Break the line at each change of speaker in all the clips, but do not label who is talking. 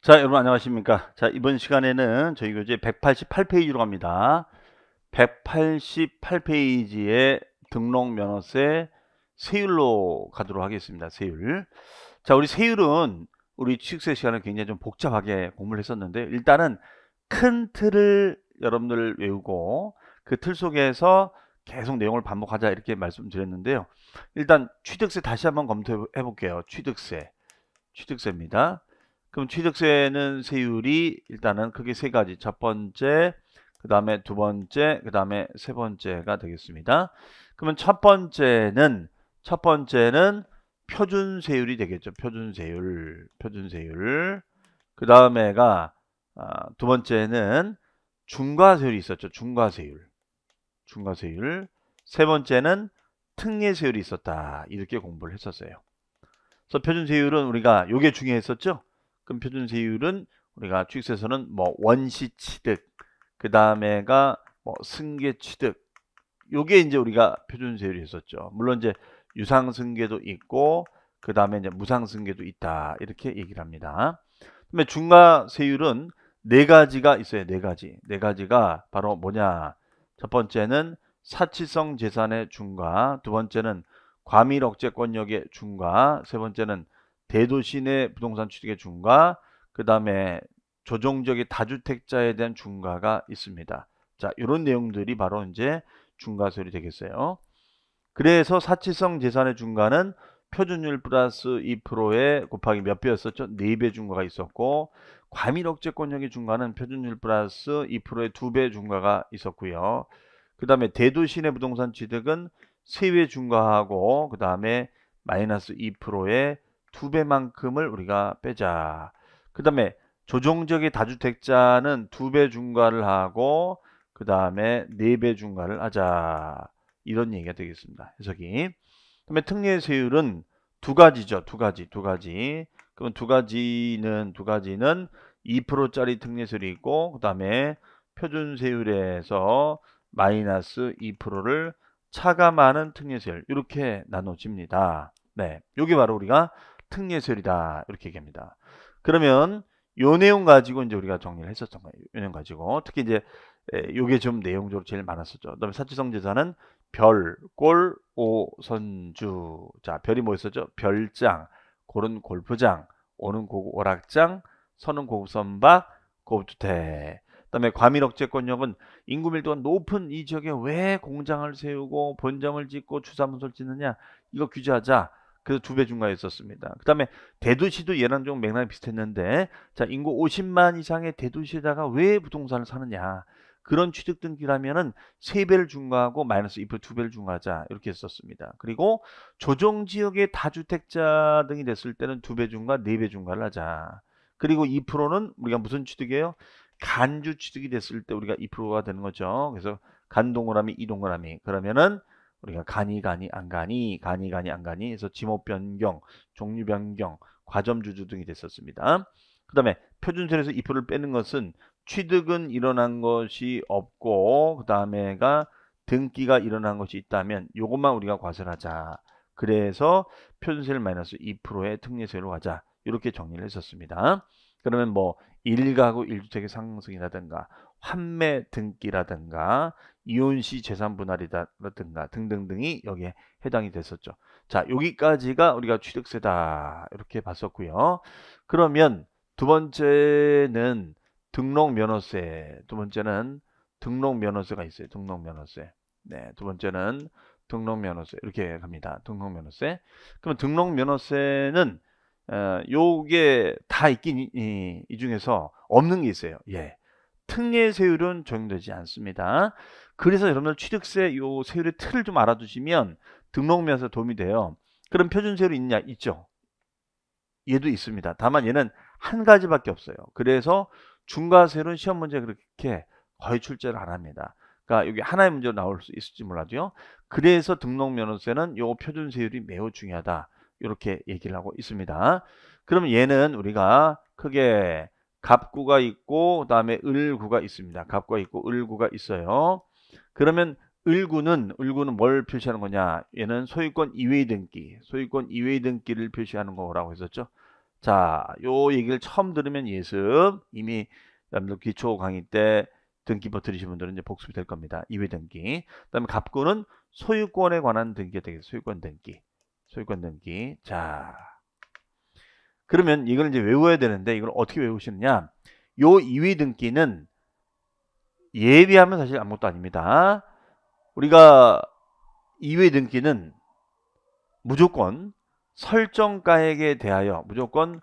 자, 여러분 안녕하십니까? 자, 이번 시간에는 저희 교재 188페이지로 갑니다. 188페이지의 등록 면허세 세율로 가도록 하겠습니다. 세율. 자, 우리 세율은 우리 취득세 시간에 굉장히 좀 복잡하게 공부를 했었는데, 일단은 큰 틀을 여러분들 외우고 그 틀 속에서 계속 내용을 반복하자 이렇게 말씀드렸는데요. 일단 취득세 다시 한번 검토해 볼게요. 취득세입니다. 그럼 취득세는 세율이 일단은 크게 세 가지. 첫 번째, 그 다음에 두 번째, 그 다음에 세 번째가 되겠습니다. 그러면 첫 번째는 표준세율이 되겠죠. 표준세율. 그 다음에가 두 번째는 중과세율이 있었죠. 중과세율. 세 번째는 특례세율이 있었다. 이렇게 공부를 했었어요. 그래서 표준세율은 우리가 요게 중요했었죠. 그럼 표준세율은 우리가 취득세에서는 뭐 원시취득, 그 다음에가 뭐 승계취득, 요게 이제 우리가 표준세율이 했었죠. 물론 이제 유상승계도 있고, 그 다음에 이제 무상승계도 있다. 이렇게 얘기를 합니다. 그다음에 중과세율은 네 가지가 있어요. 네 가지가 바로 뭐냐? 첫 번째는 사치성 재산의 중과, 두 번째는 과밀 억제 권역의 중과, 세 번째는 대도시 내 부동산 취득의 중과, 그 다음에 조정적의 다주택자에 대한 중과가 있습니다. 자, 이런 내용들이 바로 이제 중과세율이 되겠어요. 그래서 사치성 재산의 중과는 표준율 플러스 2%에 곱하기 몇 배였었죠? 4배 중과가 있었고, 과밀 억제 권역의 중과는 표준율 플러스 2%의 2배 중과가 있었고요. 그 다음에 대도시 내 부동산 취득은 3배 중과하고, 그 다음에 마이너스 2%의 2배만큼을 우리가 빼자. 그 다음에 조정적의 다주택자는 2배 중과를 하고, 그 다음에 4배 중과를 하자. 이런 얘기가 되겠습니다. 해석이. 그다음에 특례세율은 두 가지죠. 두 가지. 그럼 두 가지는 2%짜리 특례세율이 있고, 그 다음에 표준세율에서 마이너스 2%를 차감하는 특례세율. 이렇게 나눠집니다. 네. 요게 바로 우리가 특례세율이다. 이렇게 얘기합니다. 그러면 요 내용 가지고 이제 우리가 정리를 했었던 거예요. 요 내용 가지고. 특히 이제 요게 좀 내용적으로 제일 많았었죠. 그다음에 사치성 재산은 별, 꼴, 오, 선주. 자, 별이 뭐 있었죠? 별장, 골은 골프장, 오는 고급 오락장, 선은 고급 선박, 고급 주택. 그다음에 과밀 억제 권역은 인구 밀도가 높은 이 지역에 왜 공장을 세우고 본점을 짓고 주사무소를 짓느냐? 이거 규제하자. 그래서 2배 중과했었습니다. 그 다음에 대도시도 얘랑 좀 맥락이 비슷했는데, 자, 인구 50만 이상의 대도시에다가 왜 부동산을 사느냐? 그런 취득 등기라면은 3배를 중과하고 마이너스 2% 2배를 중과하자. 이렇게 했었습니다. 그리고 조정 지역의 다주택자 등이 됐을 때는 2배 중과 4배 중과를 하자. 그리고 2%는 우리가 무슨 취득이에요? 간주 취득이 됐을 때 우리가 2%가 되는 거죠. 그래서 간동그라미, 이동그라미. 그러면은 우리가 가니 안 가니 해서 지목 변경, 종류 변경, 과점 주주 등이 됐었습니다. 그 다음에 표준세율에서 2%를 빼는 것은 취득은 일어난 것이 없고, 그 다음에가 등기가 일어난 것이 있다면 이것만 우리가 과세를 하자. 그래서 표준세율 마이너스 2%의 특례세율로 가자. 이렇게 정리를 했었습니다. 그러면 뭐 1가구 1주택의 상승이라든가 환매 등기라든가 이혼시 재산 분할이라든가 등등등이 여기에 해당이 됐었죠. 자, 여기까지가 우리가 취득세다. 이렇게 봤었고요. 그러면 두 번째는 등록면허세가 있어요. 등록면허세. 네, 두 번째는 등록면허세. 이렇게 갑니다. 등록면허세. 그럼 등록면허세는 요게 다 있긴 이 중에서 없는 게 있어요. 예. 특례세율은 적용되지 않습니다. 그래서 여러분들 취득세 요 세율의 틀을 좀 알아두시면 등록면허세 도움이 돼요. 그럼 표준세율이 있냐? 있죠. 얘도 있습니다. 다만 얘는 한 가지밖에 없어요. 그래서 중과세율은 시험 문제 그렇게 거의 출제를 안 합니다. 그러니까 여기 하나의 문제로 나올 수 있을지 몰라도요. 그래서 등록면허세는 요 표준세율이 매우 중요하다. 이렇게 얘기를 하고 있습니다. 그러면 얘는 우리가 크게 갑구가 있고 그다음에 을구가 있습니다. 갑구가 있고 을구가 있어요. 그러면 을구는 뭘 표시하는 거냐? 얘는 소유권 이외의 등기를 표시하는 거라고 했었죠. 자, 요 얘기를 처음 들으면 예습. 이미 여러분들 기초 강의 때 등기부 들으신 분들은 이제 복습이 될 겁니다. 이외 등기. 그다음에 갑구는 소유권에 관한 등기가 되겠습니다. 소유권 등기. 소유권 등기. 자, 그러면 이걸 이제 외워야 되는데 이걸 어떻게 외우시느냐? 요 이외 등기는 예비하면 사실 아무것도 아닙니다. 우리가 이외 등기는 무조건 설정가액에 대하여 무조건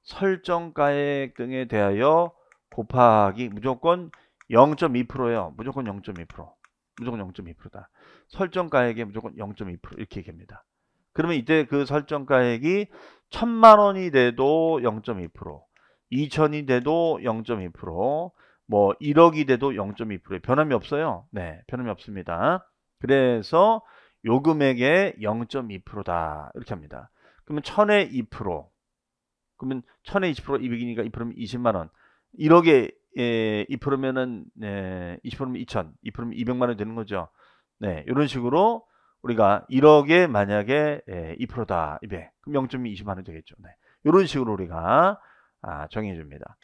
설정가액 등에 대하여 곱하기 무조건 0.2%예요. 무조건 0.2%. 무조건 0.2%다. 설정가액에 무조건 0.2% 이렇게 얘기합니다. 그러면 이때 그 설정가액이 1,000만 원이 돼도 0.2%, 2,000이 돼도 0.2%, 뭐 1억이 돼도 0.2%에 변함이 없어요. 네, 변함이 없습니다. 그래서 요 금액의 0.2%다 이렇게 합니다. 그러면 1000에 2%, 그러면 1000에 20%, 200이니까 2%면 20만 원. 1억에 2%면은 20%면 2,000, 2%면 200만 원이 되는 거죠. 네, 이런 식으로 우리가 1억에 만약에 2%다 200, 그럼 0.20만 원 되겠죠. 네, 이런 식으로 우리가 정해 줍니다.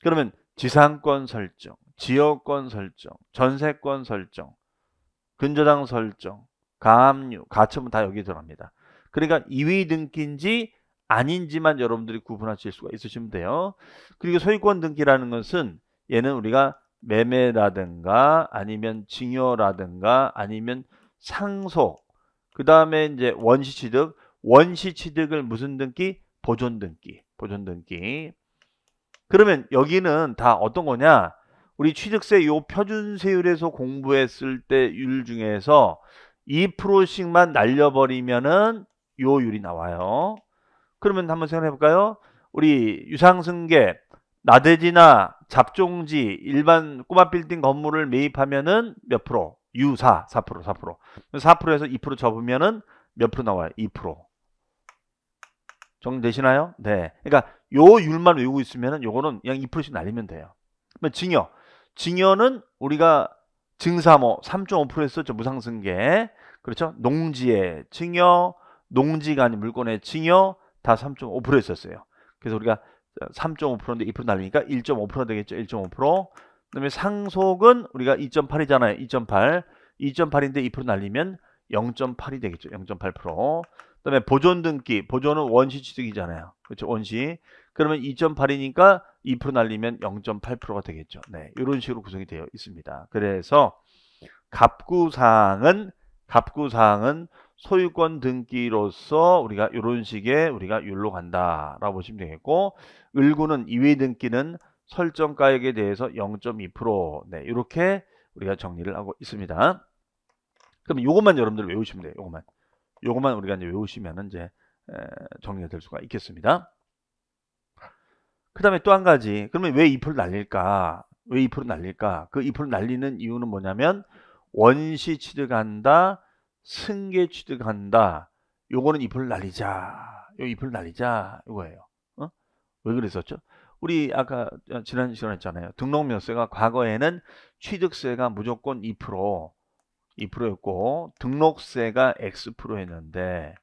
그러면 지상권 설정, 지역권 설정, 전세권 설정, 근저당 설정, 가압류, 가처분 다 여기 들어갑니다. 그러니까 이위 등기인지 아닌지만 여러분들이 구분하실 수가 있으시면 돼요. 그리고 소유권 등기라는 것은 얘는 우리가 매매라든가 아니면 증여라든가 아니면 상속, 그 다음에 이제 원시취득, 원시취득을 무슨 등기? 보존 등기, 보존 등기. 그러면 여기는 다 어떤 거냐? 우리 취득세 요 표준세율에서 공부했을 때 율 중에서 2%씩만 날려버리면은 요 율이 나와요. 그러면 한번 생각해 볼까요? 우리 유상승계, 나대지나 잡종지, 일반 꼬마 빌딩 건물을 매입하면은 몇 프로? U4, 4%, 4%. 4%에서 2% 접으면은 몇 프로 나와요? 2%. 정리되시나요? 네. 그러니까 요 율만 외우고 있으면은 요거는 그냥 2%씩 날리면 돼요. 그러면 증여. 증여는 우리가 증사모 3.5% 했었죠. 무상승계. 그렇죠? 농지의 증여, 농지가 아닌 물건의 증여 다 3.5% 했었어요. 그래서 우리가 3.5%인데 2% 날리니까 1.5% 되겠죠. 1.5%. 그다음에 상속은 우리가 2.8이잖아요. 2.8. 2.8인데 2% 날리면 0.8이 되겠죠. 0.8%. 그다음에 보존 등기. 보존은 원시 취득이잖아요. 그렇죠? 원시. 그러면 2.8이니까 2% 날리면 0.8%가 되겠죠. 네, 이런 식으로 구성이 되어 있습니다. 그래서 갑구사항은 소유권 등기로서 우리가 이런 식의 우리가 율로 간다라고 보시면 되겠고, 을구는 이외 등기는 설정가액에 대해서 0.2%. 네, 이렇게 우리가 정리를 하고 있습니다. 그럼 요것만 여러분들 외우시면 돼요. 요것만 우리가 이제 외우시면은 이제 정리가 될 수가 있겠습니다. 그 다음에 또 한 가지. 그러면 왜 2% 날릴까? 왜 2% 날릴까? 그 2% 날리는 이유는 뭐냐면 원시 취득한다, 승계 취득한다. 요거는 2% 날리자. 요 2% 날리자. 이거예요. 어? 왜 그랬었죠? 우리 아까 지난 시간에 했잖아요. 등록면세가 과거에는 취득세가 무조건 2%였고 등록세가 X%였는데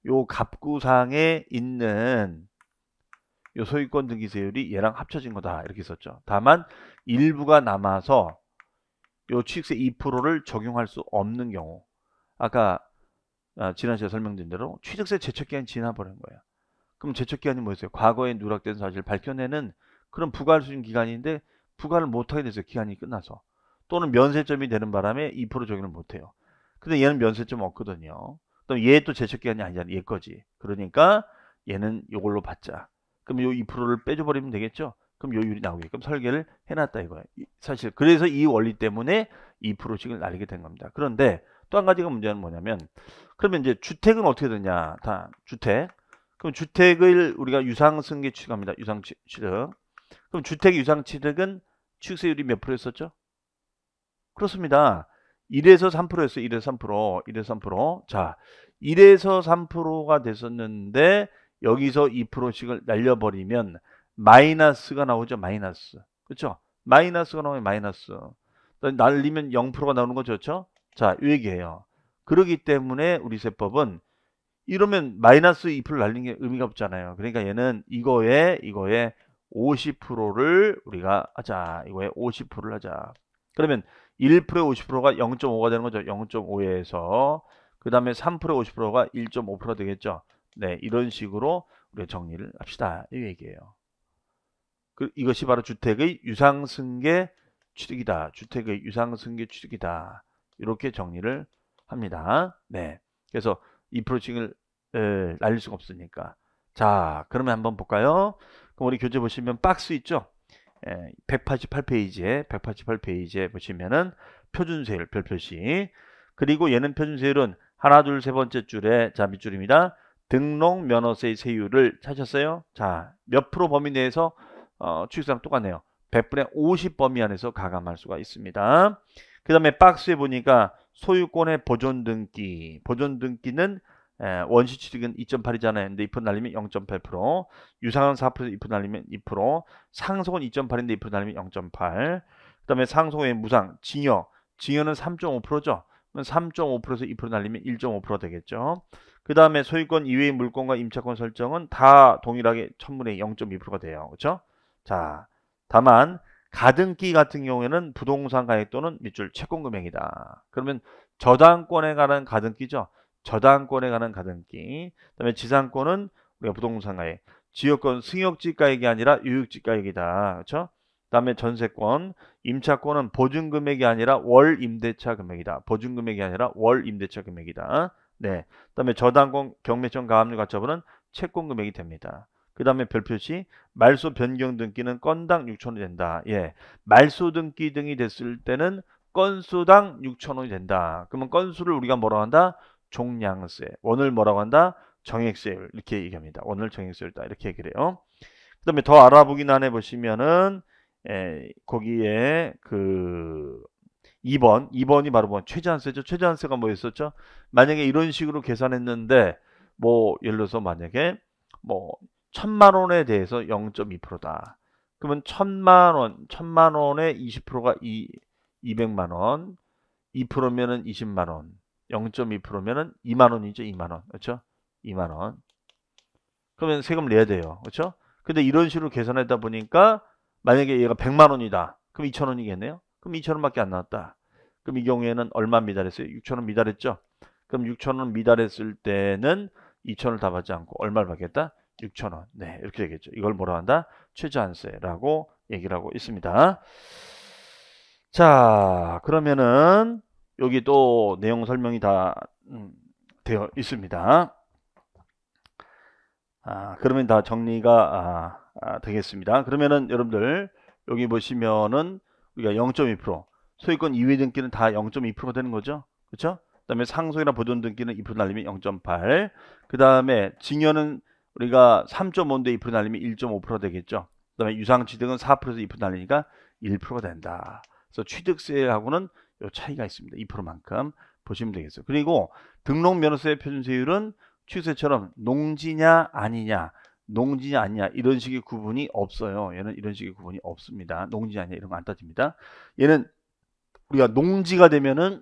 요 갑구상에 있는 요 소유권 등기세율이 얘랑 합쳐진 거다 이렇게 썼죠. 다만 일부가 남아서 요 취득세 2%를 적용할 수 없는 경우, 아까 지난 시간에 설명드린 대로 취득세 제척기한이 지나버린 거예요. 그럼 제척기한이 뭐였어요? 과거에 누락된 사실을 밝혀내는 그런 부과할 수 있는 기간인데 부과를 못하게 됐어요. 기간이 끝나서. 또는 면세점이 되는 바람에 2% 적용을 못해요. 근데 얘는 면세점 없거든요. 또 얘 또 제척기한이 아니잖아요. 얘 거지. 그러니까 얘는 이걸로 받자. 그럼 요 2%를 빼줘버리면 되겠죠? 그럼 요 율이 나오게끔 설계를 해놨다 이거예요. 사실 그래서 이 원리 때문에 2%씩을 날리게 된 겁니다. 그런데 또 한 가지가 문제는 뭐냐면, 그러면 이제 주택은 어떻게 되냐? 다 주택. 그럼 주택을 우리가 유상승계 취득합니다. 유상취득. 그럼 주택 유상취득은 취득세율이 몇 프로였었죠? 그렇습니다. 1에서 3%였어요. 1에서 3%. 1에서 3%. 자, 1에서 3%가 됐었는데 여기서 2%씩을 날려버리면 마이너스가 나오죠. 마이너스. 그렇죠? 마이너스가 나오면 마이너스. 날리면 0%가 나오는 거죠. 그렇죠? 자, 이 얘기예요. 그렇기 때문에 우리 세법은 이러면 마이너스 2% 날린 게 의미가 없잖아요. 그러니까 얘는 이거에 50%를 우리가 하자. 이거에 50%를 하자. 그러면 1%에 50%가 0.5가 되는 거죠. 0.5에서 그 다음에 3%에 50%가 1.5%가 되겠죠. 네, 이런 식으로 우리가 정리를 합시다. 이 얘기예요. 이것이 바로 주택의 유상승계 취득이다. 주택의 유상승계 취득이다. 이렇게 정리를 합니다. 네. 그래서 2%씩을 날릴 수가 없으니까. 자, 그러면 한번 볼까요? 그럼 우리 교재 보시면 박스 있죠? 188페이지에 보시면은 표준세율 별표시. 그리고 얘는 표준세율은 하나, 둘, 세 번째 줄에 자 밑줄입니다. 등록 면허세의 세율을 찾았어요. 자, 몇 프로 범위 내에서 취득세랑 똑같네요. 100분의 50 범위 안에서 가감할 수가 있습니다. 그 다음에 박스에 보니까 소유권의 보존 등기. 보존 등기는 원시 취득은 2.8이잖아요. 근데 2% 날리면 0.8%, 유상은 4%에서 2% 날리면 2%, 상속은 2.8인데 2% 날리면 0.8. 그 다음에 상속의 무상, 징여는 3.5%죠. 3.5%에서 2% 날리면 1.5% 되겠죠. 그 다음에 소유권 이외의 물권과 임차권 설정은 다 동일하게 1000분의 0.2%가 돼요. 그렇죠? 자, 다만 가등기 같은 경우에는 부동산 가액 또는 밑줄 채권 금액이다. 그러면 저당권에 관한 가등기죠. 저당권에 관한 가등기. 그다음에 지상권은 우리가 부동산 가액. 지역권 승역지 가액이 아니라 유역지 가액이다. 그렇죠? 그다음에 전세권, 임차권은 보증 금액이 아니라 월 임대차 금액이다. 보증 금액이 아니라 월 임대차 금액이다. 네. 그다음에 저당권 경매권 가압류 가처분은 채권 금액이 됩니다. 그 다음에 별표시 말소 변경 등기는 건당 6,000원이 된다. 예, 말소 등기 등이 됐을 때는 건수당 6,000원이 된다. 그러면 건수를 우리가 뭐라고 한다? 종량세. 원을 뭐라고 한다? 정액세율. 이렇게 얘기합니다. 원을 정액세율이다. 이렇게 얘기를 해요. 그 다음에 더 알아보기 난에 보시면은 거기에 그 2번이 바로 뭐 최저한세죠. 최저한세가 뭐였었죠? 만약에 이런 식으로 계산했는데 뭐 예를 들어서 만약에 뭐 1000만 원에 대해서 0.2%다. 그러면 1000만 원에 20%가 200만 원, 2%면은 20만 원, 0.2%면은 2만 원이죠, 2만 원. 그렇죠? 2만 원. 그러면 세금 내야 돼요. 그렇죠? 근데 이런 식으로 계산하다 보니까 만약에 얘가 100만 원이다. 그럼 2,000원이겠네요. 그럼 2,000원밖에 안 나왔다. 그럼 이 경우에는 얼마 미달했어요? 6,000원 미달했죠? 그럼 6,000원 미달했을 때는 2,000원을 다 받지 않고 얼마를 받겠다? 6,000원. 네, 이렇게 되겠죠. 이걸 뭐라 한다? 최저한세라고 얘기를 하고 있습니다. 자, 그러면은 여기 또 내용 설명이 다 되어 있습니다. 그러면 다 정리가 되겠습니다. 그러면은 여러분들 여기 보시면은 우리가 0.2% 소유권 이외 등기는 다 0.2%가 되는 거죠. 그렇죠? 그다음에 상속이나 보존 등기는 2% 날리면 0.8. 그다음에 징여는 우리가 3.5인데 2% 날리면 1.5% 되겠죠. 그다음에 유상 취득은 4%에서 2% 날리니까 1%가 된다. 그래서 취득세하고는 요 차이가 있습니다. 2%만큼 보시면 되겠어요. 그리고 등록 면허세 표준세율은 취득세처럼 농지냐 아니냐 이런 식의 구분이 없어요. 얘는 이런 식의 구분이 없습니다. 농지 아니냐 이런 거 안 따집니다. 얘는 우리가 농지가 되면은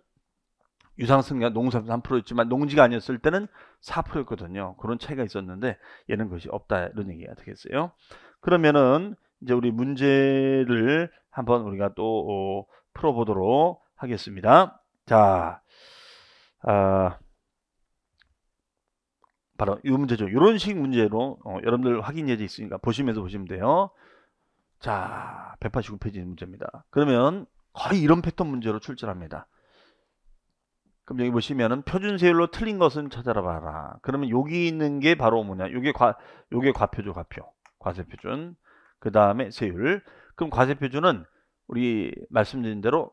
유상승계가 농산 3%였지만 농지가 아니었을 때는 4%였거든요. 그런 차이가 있었는데 얘는 그것이 없다 이런 얘기가 되겠어요. 그러면은 이제 우리 문제를 한번 우리가 또 풀어보도록 하겠습니다. 자, 바로 이 문제죠. 이런 식 문제로 여러분들 확인 예제 있으니까 보시면서 보시면 돼요. 자, 189페이지 문제입니다. 그러면 거의 이런 패턴 문제로 출제합니다. 그럼 여기 보시면은 표준세율로 틀린 것은 찾아라 봐라. 그러면 여기 있는 게 바로 뭐냐? 요게 과표죠, 과표. 과세표준. 그 다음에 세율. 그럼 과세표준은 우리 말씀드린 대로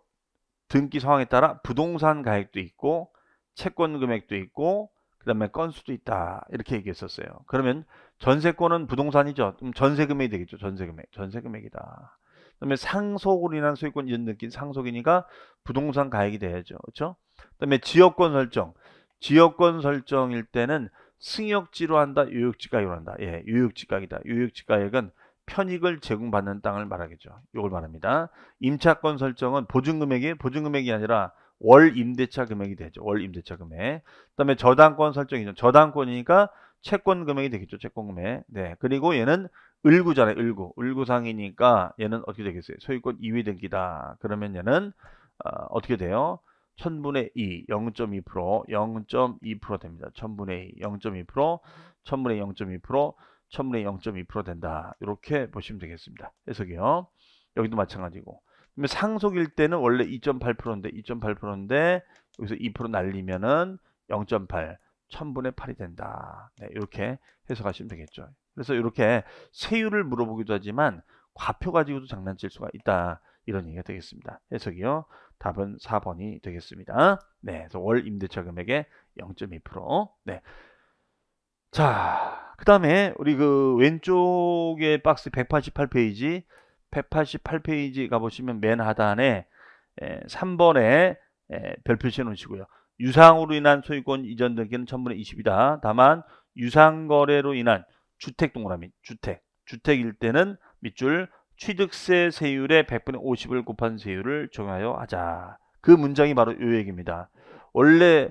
등기 상황에 따라 부동산 가액도 있고 채권 금액도 있고 그 다음에 건수도 있다. 이렇게 얘기했었어요. 그러면 전세권은 부동산이죠. 그럼 전세금액이 되겠죠. 전세금액이다. 그 다음에 상속으로 인한 소유권 이전 등기 상속이니까 부동산 가액이 돼야죠. 그렇죠? 그 다음에 지역권 설정일 때는 승역지로 한다, 유역지 가액으로 한다. 예, 유역지 가액이다. 유역지 가액은 편익을 제공받는 땅을 말하겠죠. 이걸 말합니다. 임차권 설정은 보증금액이 아니라 월 임대차 금액이 되죠. 월 임대차 금액. 그다음에 저당권 설정이죠. 저당권이니까 채권 금액이 되겠죠. 채권 금액. 네. 그리고 얘는 을구잖아요. 을구. 을구상이니까 얘는 어떻게 되겠어요? 소유권 이위 등기다. 그러면 얘는 어떻게 돼요? 1000분의 2, 0.2%, 0.2% 됩니다. 1000분의 2, 0.2%, 1000분의 0.2%, 1000분의 0.2% 된다. 이렇게 보시면 되겠습니다. 해석이요. 여기도 마찬가지고. 그러면 상속일 때는 원래 2.8%인데 2.8%인데 여기서 2% 날리면은 0.8, 1000분의 8이 된다. 네, 이렇게 해석하시면 되겠죠. 그래서 이렇게 세율을 물어보기도 하지만 과표 가지고도 장난칠 수가 있다. 이런 얘기가 되겠습니다. 해석이요. 답은 4번이 되겠습니다. 네, 그래서 월 임대차 금액의 0.2%. 네. 자, 그 다음에 우리 그 왼쪽에 박스 188페이지, 188페이지 가보시면 맨 하단에 3번에 별표시 놓으시고요. 유상으로 인한 소유권 이전 등기는 1000분의 20이다. 다만 유상거래로 인한 주택 동그라미, 주택일 때는 밑줄 취득세 세율의 100분의 50을 곱한 세율을 적용하여 하자. 그 문장이 바로 이 얘기입니다. 원래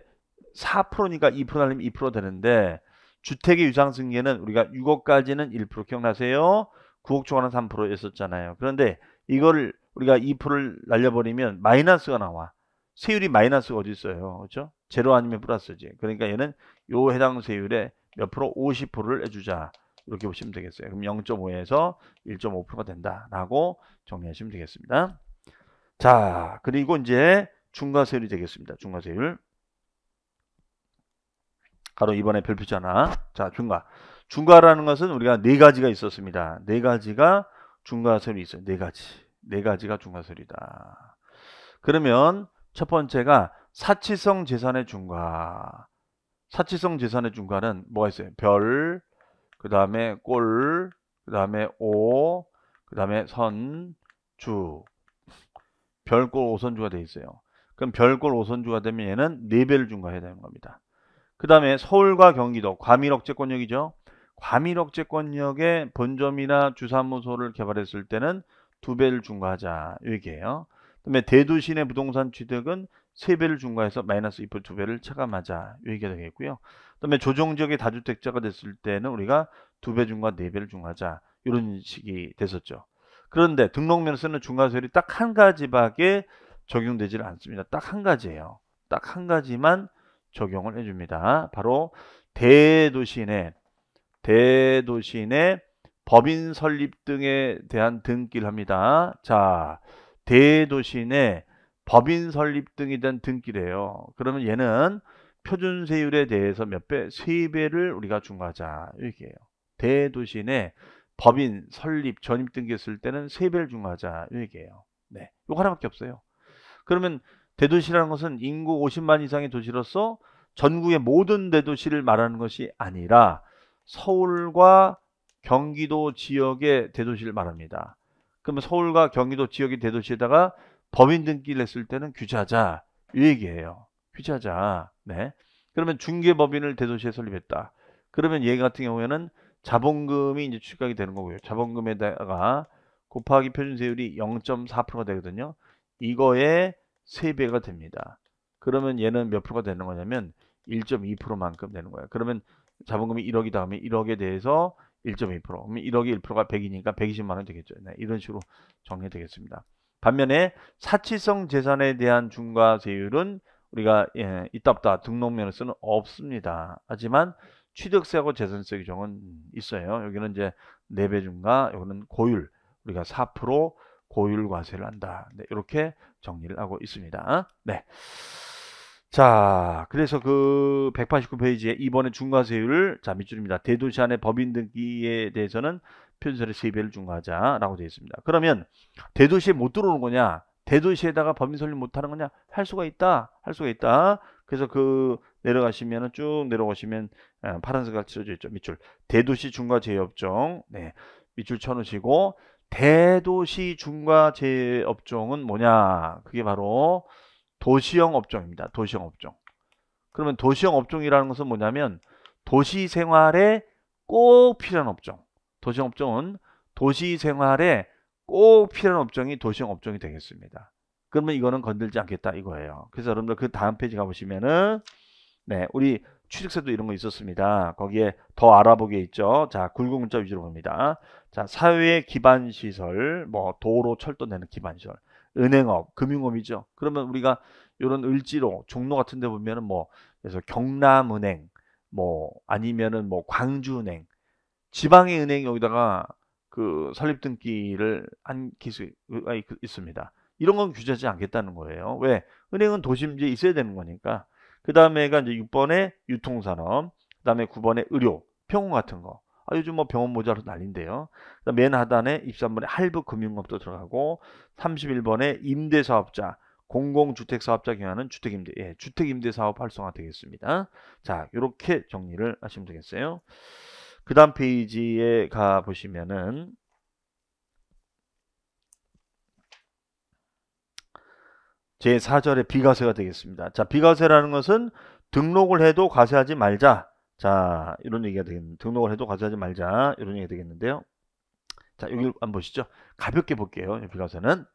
4%니까 2% 날리면 2% 되는데 주택의 유상승계는 우리가 6억까지는 1% 기억나세요? 9억 초과는 3%였었잖아요. 그런데 이거를 우리가 2%를 날려버리면 마이너스가 나와. 세율이 마이너스가 어디 있어요? 그렇죠? 제로 아니면 플러스지. 그러니까 얘는 요 해당 세율의 몇 프로? 50%를 해주자. 이렇게 보시면 되겠어요. 그럼 0.5에서 1.5%가 된다라고 정리하시면 되겠습니다. 자, 그리고 이제 중과세율이 되겠습니다. 중과세율. 바로 이번에 별표잖아. 자, 중과. 중과라는 것은 우리가 네 가지가 있었습니다. 네 가지가 중과세율이 있어요. 네 가지. 네 가지가 중과세율이다. 그러면 첫 번째가 사치성 재산의 중과. 사치성 재산의 중과는 뭐가 있어요? 별, 그 다음에 꼴, 그 다음에 오, 그 다음에 선, 주. 별, 꼴, 오선주가 되어 있어요. 그럼 별, 꼴, 오선주가 되면 얘는 4배를 중과해야 되는 겁니다. 그 다음에 서울과 경기도 과밀억제권역이죠. 과밀억제권역의 본점이나 주사무소를 개발했을 때는 2배를 중과하자. 이 얘기예요. 그 다음에 대도시 내 부동산 취득은 3배를 중과해서 마이너스 2% 2배를 차감하자. 이 얘기가 되겠고요. 그 다음에 조정지역의 다주택자가 됐을 때는 우리가 2배 중과 4배를 중과하자. 이런 식이 됐었죠. 그런데 등록면허 쓰는 중과세율이 딱 한 가지밖에 적용되지는 않습니다. 딱 한 가지예요. 딱 한 가지만 적용을 해줍니다. 바로 대도시 내 법인 설립 등에 대한 등기를 합니다. 자, 대도시 내 법인 설립 등에 대한 등기래요. 그러면 얘는 표준세율에 대해서 몇 배? 3배를 우리가 중과하자. 이렇게요. 대도시 내 법인 설립 전입 등기했을 때는 3배를 중과하자. 이렇게요. 네, 이거 하나밖에 없어요. 그러면 대도시라는 것은 인구 50만 이상의 도시로서 전국의 모든 대도시를 말하는 것이 아니라 서울과 경기도 지역의 대도시를 말합니다. 그러면 서울과 경기도 지역의 대도시에다가 법인 등기를 했을 때는 규제하자. 이 얘기예요. 규제하자. 네. 그러면 중개법인을 대도시에 설립했다. 그러면 얘 같은 경우에는 자본금이 이제 취각이 되는 거고요. 자본금에다가 곱하기 표준세율이 0.4%가 되거든요. 이거에 3배가 됩니다. 그러면 얘는 몇 프로가 되는 거냐면 1.2%만큼 되는 거예요. 그러면 자본금이 1억이 다음에 1억에 대해서 1.2%. 그러면 1억이 1%가 100이니까 120만 원 되겠죠. 네, 이런 식으로 정리되겠습니다. 반면에 사치성 재산에 대한 중과세율은 우리가 이따부터 등록면허서는 없습니다. 하지만 취득세하고 재산세 규정은 있어요. 여기는 이제 4배 중과, 여기는 고율, 우리가 4% 고율 과세를 한다. 네, 이렇게 정리를 하고 있습니다. 네. 자, 그래서 그 189페이지에 이번에 중과세율, 자, 밑줄입니다. 대도시 안에 법인 등기에 대해서는 표준세율의 3배를 중과하자라고 되어 있습니다. 그러면 대도시에 못 들어오는 거냐? 대도시에다가 법인 설립 못 하는 거냐? 할 수가 있다. 할 수가 있다. 그래서 그 내려가시면은 쭉 내려가시면 파란색깔 칠해져 있죠. 밑줄. 대도시 중과제업종. 네. 밑줄 쳐놓으시고 대도시 중과제업종은 뭐냐? 그게 바로 도시형 업종입니다. 도시형 업종. 그러면 도시형 업종이라는 것은 뭐냐면 도시 생활에 꼭 필요한 업종. 도시형 업종은 도시 생활에 꼭 필요한 업종이 도시형 업종이 되겠습니다. 그러면 이거는 건들지 않겠다 이거예요. 그래서 여러분들 그 다음 페이지 가보시면은 네, 우리 취득세도 이런 거 있었습니다. 거기에 더 알아보기에 있죠. 자, 굵은 문자 위주로 봅니다. 자, 사회 기반 시설, 뭐 도로, 철도 내는 기반 시설, 은행업, 금융업이죠. 그러면 우리가 이런 을지로, 종로 같은 데 보면은 뭐 그래서 경남은행, 뭐 아니면은 뭐 광주은행, 지방의 은행이 여기다가 그 설립 등기를 한 기수가 있습니다. 이런 건 규제하지 않겠다는 거예요. 왜? 은행은 도심지에 있어야 되는 거니까. 그 다음에가 이제 6번에 유통산업, 그 다음에 9번에 의료, 병원 같은 거. 아, 요즘 뭐 병원 모자로 난린데요. 그다음 맨 하단에 23번에 할부 금융업도 들어가고 31번에 임대사업자, 공공주택사업자 경우는 주택임대, 예, 주택임대사업 활성화 되겠습니다. 자, 이렇게 정리를 하시면 되겠어요. 그 다음 페이지에 가 보시면은 제 4절의 비과세가 되겠습니다. 자, 비과세라는 것은 등록을 해도 과세하지 말자. 자, 이런 얘기가 되겠는데, 등록을 해도 과세하지 말자. 이런 얘기가 되겠는데요. 자, 여기 한번 보시죠. 가볍게 볼게요. 비과세는.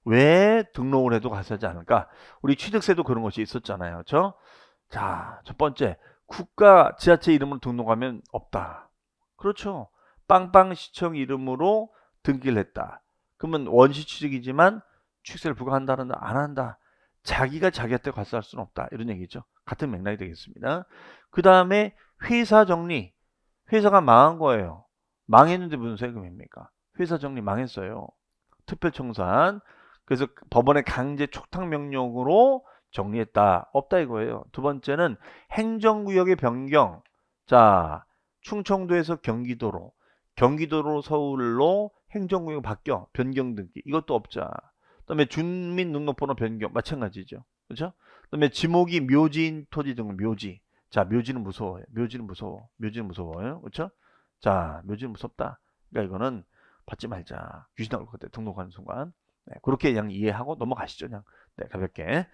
왜 등록을 해도 과세하지 않을까? 우리 취득세도 그런 것이 있었잖아요. 그렇죠? 자, 첫 번째. 국가 지자체 이름으로 등록하면 없다. 그렇죠. 빵빵시청 이름으로 등기를 했다. 그러면 원시취득이지만 취득세를 부과한다는 안 한다. 자기가 자기한테 과세할 수는 없다. 이런 얘기죠. 같은 맥락이 되겠습니다. 그 다음에 회사 정리. 회사가 망한 거예요. 망했는데 무슨 세금입니까? 회사 정리 망했어요. 특별청산. 그래서 법원의 강제 촉탁 명령으로 정리했다. 없다 이거예요. 두 번째는 행정구역의 변경. 자, 충청도에서 경기도로, 경기도로 서울로 행정구역 바뀌어. 변경 등기. 이것도 없자. 그다음에 주민등록번호 변경. 마찬가지죠. 그렇죠? 그다음에 지목이 묘지인 토지 등록 묘지. 자, 묘지는 무서워요. 묘지는 무서워. 묘지는 무서워요. 그렇죠? 자, 묘지는 무섭다. 그러니까 이거는 받지 말자. 귀신 나올 것 같아. 등록하는 순간. 네, 그렇게 그냥 이해하고 넘어가시죠. 그냥 네, 가볍게.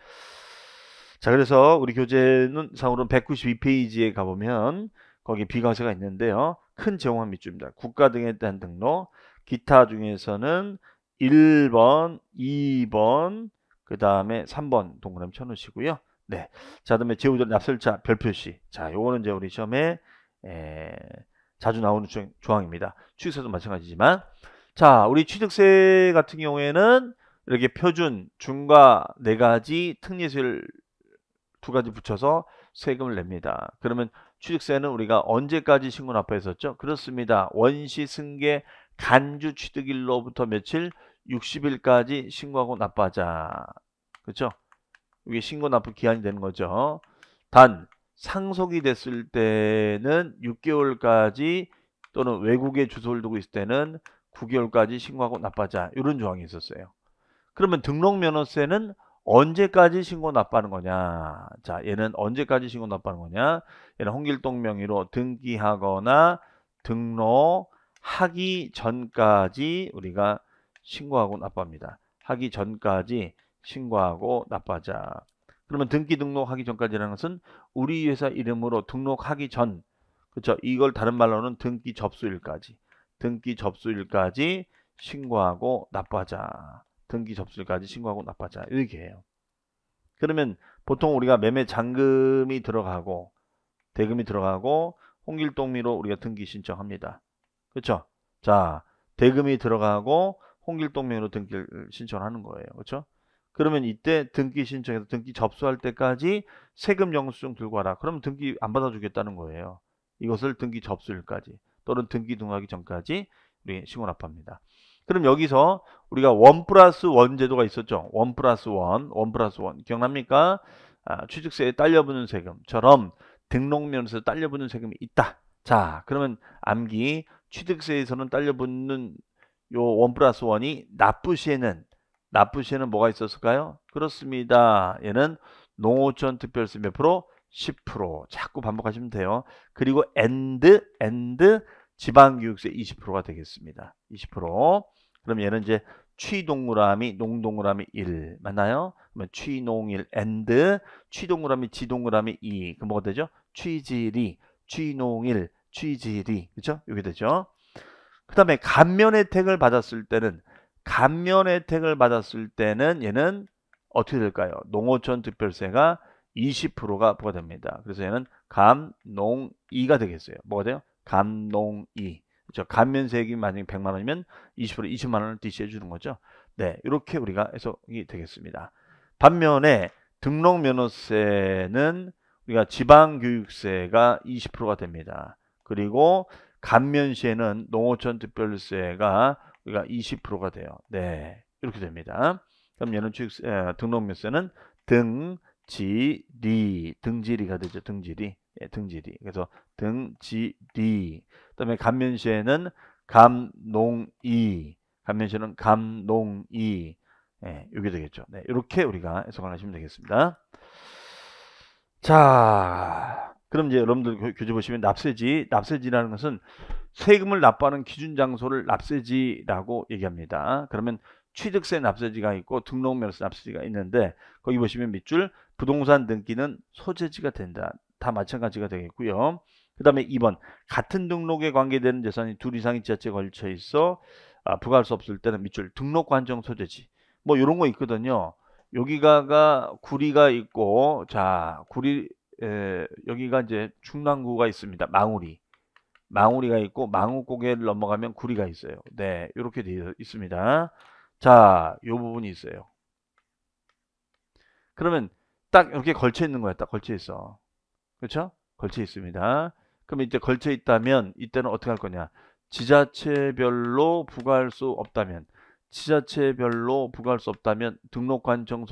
자, 그래서 우리 교재는 상으로는 192페이지에 가보면 거기 비과세가 있는데요. 큰 제공한 밑줄입니다. 국가 등에 대한 등록, 기타 중에서는 1번, 2번, 그 다음에 3번 동그라미 쳐놓으시고요. 네. 자, 그다음에 제후절 납설자 별표시. 자, 요거는 이제 우리 시험에 자주 나오는 조항입니다. 취득세도 마찬가지지만. 자, 우리 취득세 같은 경우에는 이렇게 표준, 중과 네 가지, 특례세를 두 가지 붙여서 세금을 냅니다. 그러면 취득세는 우리가 언제까지 신고 납부했었죠? 그렇습니다. 원시 승계 간주 취득일로부터 며칠? 60일까지 신고하고 납부하자. 그렇죠? 이게 신고 납부 기한이 되는 거죠. 단 상속이 됐을 때는 6개월까지 또는 외국에 주소를 두고 있을 때는 9개월까지 신고하고 납부하자. 이런 조항이 있었어요. 그러면 등록면허세는 언제까지 신고 납부하는 거냐? 자, 얘는 언제까지 신고 납부하는 거냐? 얘는 홍길동 명의로 등기하거나 등록하기 전까지 우리가 신고하고 납부합니다. 하기 전까지 신고하고 납부하자. 그러면 등기 등록하기 전까지라는 것은 우리 회사 이름으로 등록하기 전, 그렇죠? 이걸 다른 말로는 등기 접수일까지, 등기 접수일까지 신고하고 납부하자. 등기 접수일까지 신고하고 납부하자. 이렇게 해요. 그러면 보통 우리가 매매 잔금이 들어가고 대금이 들어가고 홍길동미로 우리가 등기 신청합니다. 그렇죠? 자, 대금이 들어가고 홍길동명의로 등기를 신청하는 거예요. 그렇죠? 그러면 이때 등기 신청해서 등기 접수할 때까지 세금 영수증 들고 와라. 그러면 등기 안 받아주겠다는 거예요. 이것을 등기 접수일까지 또는 등기 등록하기 전까지 우리 신고 납부합니다. 그럼 여기서 우리가 1+1 제도가 있었죠. 1+1, 1+1 기억납니까? 아, 취득세에 딸려붙는 세금처럼 등록면에서 딸려붙는 세금이 있다. 자, 그러면 암기 취득세에서는 딸려붙는 요 1+1이 납부 시에는 뭐가 있었을까요? 그렇습니다. 얘는 농어촌 특별세 몇 프로? 10%. 자꾸 반복하시면 돼요. 그리고 and 지방교육세 20%가 되겠습니다. 20%. 그럼 얘는 이제 취동그라미 농동그라미 1 맞나요? 그러면 취농1 and 취동그라미 지동그라미 2. 그럼 뭐가 되죠? 취지리 취농1 취지리. 그렇죠? 이게 되죠. 그 다음에 감면 혜택을 받았을 때는 감면 혜택을 받았을 때는 얘는 어떻게 될까요? 농어촌 특별세가 20%가 부과됩니다. 그래서 얘는 감농이가 되겠어요. 뭐가 돼요? 감농이. 그렇죠? 감면세액이 만약에 100만 원이면 20% 20만 원을 DC해 주는 거죠. 네, 이렇게 우리가 해석이 되겠습니다. 반면에 등록면허세는 우리가 지방교육세가 20%가 됩니다. 그리고 감면시에는 농어촌 특별세가 우리가 20%가 돼요. 네, 이렇게 됩니다. 그럼 얘는 등록면세는 등지리가 되죠. 등지리. 예, 등지리. 그래서 등지리. 그다음에 감면시에는 감농이. 감면시에는 감농이. 예, 이게 되겠죠. 네, 이렇게 우리가 해석을 하시면 되겠습니다. 자, 그럼 이제 여러분들 교재 보시면 납세지라는 것은 세금을 납부하는 기준 장소를 납세지라고 얘기합니다. 그러면 취득세 납세지가 있고 등록면허세 납세지가 있는데 거기 보시면 밑줄 부동산 등기는 소재지가 된다. 다 마찬가지가 되겠고요. 그 다음에 2번 같은 등록에 관계되는 재산이 둘 이상이 지자체에 걸쳐 있어 부과할 수 없을 때는 밑줄 등록 관청 소재지. 뭐 이런 거 있거든요. 여기가 구리가 있고 자 여기가 이제 충남구가 있습니다. 망우리가 있고 망우고개를 넘어가면 구리가 있어요. 네, 이렇게 되어 있습니다. 자, 요 부분이 있어요. 그러면 딱 이렇게 걸쳐 있는 거야. 딱 걸쳐 있어. 그렇죠? 걸쳐 있습니다. 그럼 이제 걸쳐 있다면 이때는 어떻게 할 거냐? 지자체별로 부과할 수 없다면 등록관청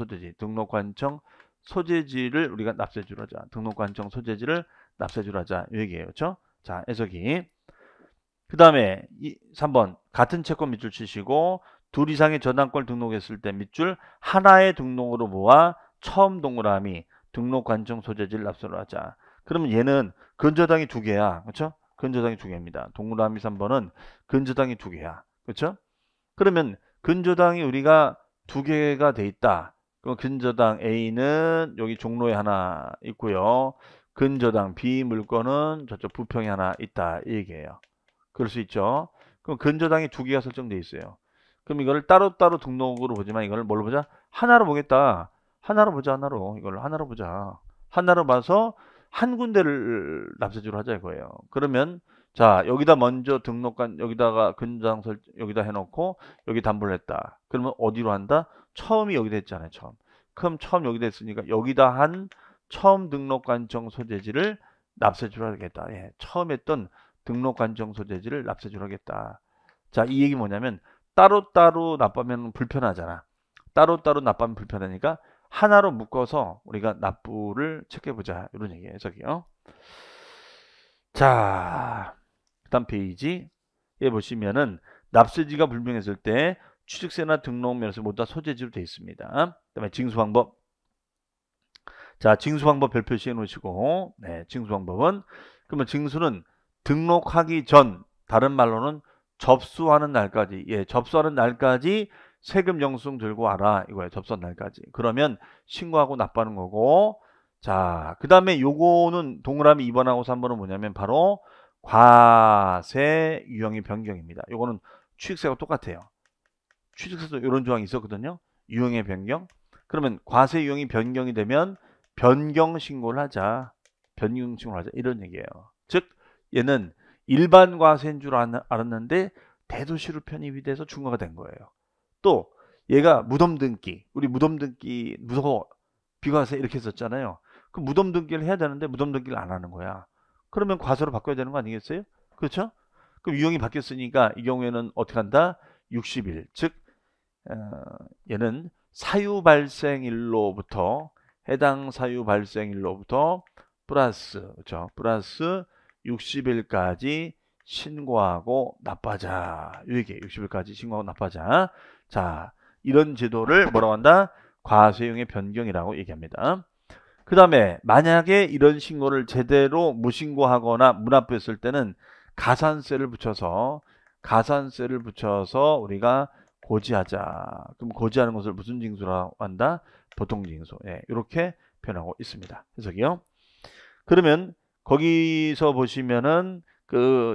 소재지를 우리가 납세주로 하자. 등록관청 소재지를 납세주로 하자. 이 얘기예요. 그렇죠? 자, 해석이. 그 다음에 3번 같은 채권 밑줄 치시고 둘 이상의 저당권 등록했을 때 밑줄 하나의 등록으로 모아 처음 동그라미 등록관청 소재지를 납세로 하자. 그러면 얘는 근저당이 두 개야. 그렇죠? 근저당이 두 개입니다. 동그라미 3번은 근저당이 두 개야. 그렇죠? 그러면 근저당이 우리가 두 개가 돼 있다. 그럼 근저당 A는 여기 종로에 하나 있고요. 근저당 B 물건은 저쪽 부평에 하나 있다. 이 얘기예요. 그럴 수 있죠. 그럼 근저당이 두 개가 설정되어 있어요. 그럼 이거를 따로따로 등록으로 보지만 이걸 뭘로 보자? 하나로 보겠다. 하나로 보자. 이걸 하나로 보자. 하나로 봐서 한 군데를 납세주로 하자 이거예요. 그러면 자 여기다 먼저 여기다가 근저당 여기다 해놓고 여기 담보를 했다. 그러면 어디로 한다? 처음이 여기다 했잖아요. 그럼 처음 여기다 했으니까 여기다 한 처음 등록관청 소재지를 납세주로 하겠다. 예, 처음 했던 등록관청 소재지를 납세주로 하겠다. 자, 이 얘기 뭐냐면 따로따로 납부하면 불편하잖아. 따로따로 납부하면 불편하니까 하나로 묶어서 우리가 납부를 체크해보자. 이런 얘기예요. 저기요. 자, 그 다음 페이지에 보시면은 납세지가 불명했을 때 취득세나 등록면허세 모두 다 소재지로 되어 있습니다. 그 다음에 징수방법. 자, 징수방법 별표 시해 놓으시고, 네, 징수방법은, 그러면 징수는 등록하기 전, 다른 말로는 접수하는 날까지, 예, 접수하는 날까지 세금 영수증 들고 와라. 이거예요. 접수한 날까지. 그러면 신고하고 납부하는 거고, 자, 그 다음에 요거는 동그라미 2번하고 3번은 뭐냐면 바로 과세 유형의 변경입니다. 요거는 취득세가 똑같아요. 취득세도 이런 조항이 있었거든요. 유형의 변경. 그러면 과세 유형이 변경이 되면 변경 신고를 하자. 이런 얘기예요. 즉 얘는 일반 과세인 줄 알았는데 대도시로 편입이 돼서 중과가 된 거예요. 또 얘가 무덤등기. 우리 무덤등기 무서워. 비과세 이렇게 했었잖아요. 그 무덤등기를 해야 되는데 무덤등기를 안 하는 거야. 그러면 과세로 바꿔야 되는 거 아니겠어요? 그렇죠? 그럼 유형이 바뀌었으니까 이 경우에는 어떻게 한다? 60일. 즉 얘는 사유 발생일로부터 해당 사유 발생일로부터 플러스 그렇죠? 플러스 60일까지 신고하고 납부하자. 이게 60일까지 신고하고 납부하자. 자, 이런 제도를 뭐라고 한다? 과세형의 변경이라고 얘기합니다. 그 다음에 만약에 이런 신고를 제대로 무신고하거나 무납부했을 때는 가산세를 붙여서 우리가 고지하자. 그럼 고지하는 것을 무슨 징수라고 한다? 보통징수. 예, 이렇게 표현하고 있습니다. 해석이요. 그러면 거기서 보시면은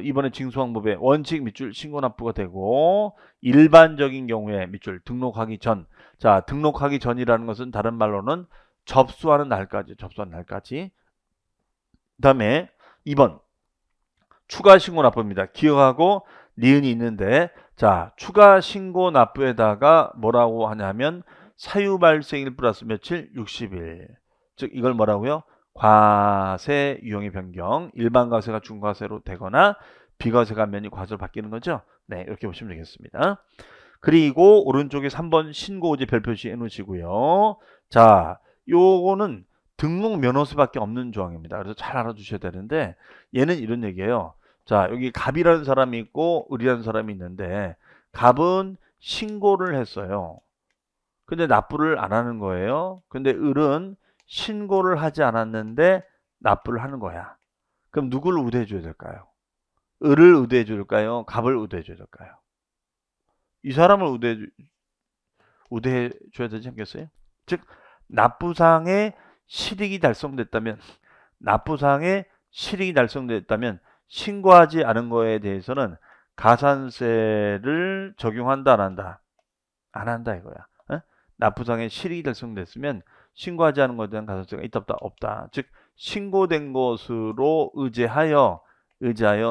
이번에 징수항법에 원칙 밑줄 신고 납부가 되고 일반적인 경우에 밑줄 등록하기 전. 자, 등록하기 전이라는 것은 다른 말로는 접수하는 날까지. 그다음에 2번 추가 신고 납부입니다. 기억하고 니은이 있는데 자, 추가 신고 납부에다가 뭐라고 하냐면 사유 발생일 플러스 며칠 60일. 즉 이걸 뭐라고요? 과세 유형의 변경, 일반 과세가 중과세로 되거나 비과세가 면이 과세로 바뀌는 거죠. 네, 이렇게 보시면 되겠습니다. 그리고 오른쪽에 3번 신고의제 별표시 해놓으시고요. 자, 요거는 등록 면허세밖에 없는 조항입니다. 그래서 잘 알아두셔야 되는데 얘는 이런 얘기예요. 자, 여기 갑이라는 사람이 있고 을이라는 사람이 있는데 갑은 신고를 했어요. 근데 납부를 안 하는 거예요. 근데 을은 신고를 하지 않았는데 납부를 하는 거야. 그럼 누구를 우대해 줘야 될까요? 을을 우대해 줄까요? 갑을 우대해 줘야 될까요? 이 사람을 우대해 줘야 되지 않겠어요? 즉 납부상의 실익이 달성됐다면 신고하지 않은 거에 대해서는 가산세를 적용한다 안 한다? 안 한다 이거야. 어? 납부상의 실익이 달성됐으면 신고하지 않은 것에 대한 가산세가 있다 없다? 없다. 즉 신고된 것으로 의제하여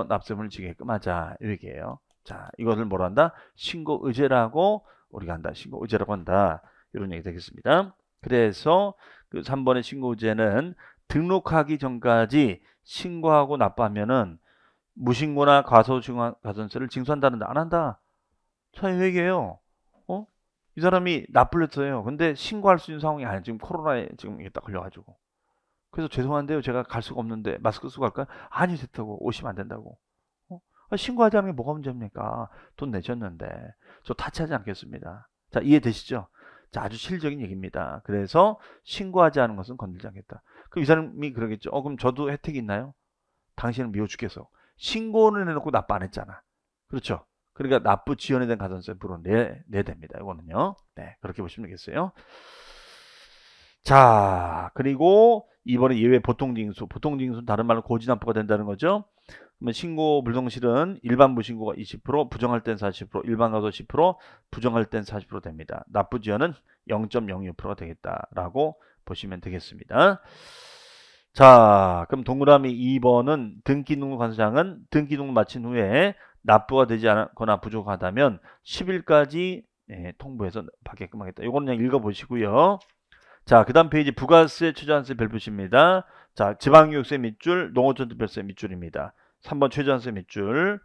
납세금을 지게끔 하자 이 얘기예요. 자, 이것을 뭐라 한다? 신고 의제라고 우리가 한다. 신고 의제라고 한다. 이런 얘기 되겠습니다. 그래서 그 3번의 신고 의제는 등록하기 전까지 신고하고 납부하면은 무신고나 가산세를 징수한다는 안 한다. 자, 이 얘기예요. 이 사람이 납부를 했어요. 근데 신고할 수 있는 상황이 아니에요. 지금 코로나에 지금 이게 딱 걸려가지고. 그래서 죄송한데요. 제가 갈 수가 없는데 마스크 쓰고 갈까요? 아니 됐다고. 오시면 안 된다고. 신고하지 않는 게 뭐가 문제입니까? 돈 내셨는데. 저 타치하지 않겠습니다. 자, 이해되시죠? 자, 아주 실질적인 얘기입니다. 그래서 신고하지 않은 것은 건들지 않겠다. 그럼 이 사람이 그러겠죠. 그럼 저도 혜택이 있나요? 당신은 미워 죽겠어. 신고는 해놓고 납부 안 했잖아. 그렇죠? 그러니까 납부 지연에 대한 가산세 내야 됩니다. 이거는요. 네, 그렇게 보시면 되겠어요. 자, 그리고 이번에 예외 보통징수. 보통징수는 다른 말로 고지납부가 된다는 거죠. 그러면 신고 불성실은 일반 무신고가 20%, 부정할 땐 40%, 일반 가도 10%, 부정할 땐 40% 됩니다. 납부 지연은 0.06%가 되겠다라고 보시면 되겠습니다. 자, 그럼 동그라미 2번은 등기등록 관세장은 등기등록 마친 후에 납부가 되지 않거나 부족하다면 10일까지 통보해서 받게끔 하겠다. 이거는 그냥 읽어보시고요. 자, 그 다음 페이지 부가세, 최저한세 별표시입니다. 자, 지방교육세 밑줄, 농어촌 특별세 밑줄입니다. 3번 최저한세 밑줄.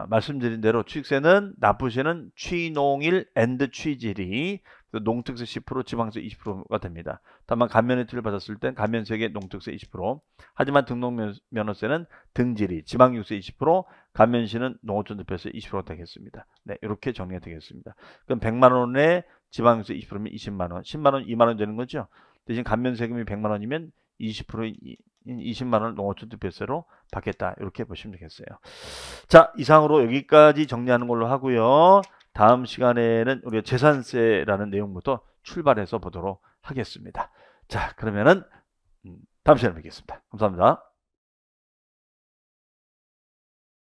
말씀드린 대로 취득세는 납부세는 취농일 앤드 취질이 농특세 10%, 지방세 20%가 됩니다. 다만 감면 혜택을 받았을 땐 감면세계 농특세 20%. 하지만 등록면허세는 등질이 지방교육세 20%, 감면시는 농어촌 특별세 20%가 되겠습니다. 네, 이렇게 정리가 되겠습니다. 그럼 100만 원에 지방세 20%면 20만 원, 10만 원, 2만 원 되는 거죠. 대신 감면세금이 100만 원이면 20%인 20만 원을 농어촌 특별세로 받겠다. 이렇게 보시면 되겠어요. 자, 이상으로 여기까지 정리하는 걸로 하고요. 다음 시간에는 우리가 재산세라는 내용부터 출발해서 보도록 하겠습니다. 자, 그러면은 다음 시간에 뵙겠습니다. 감사합니다.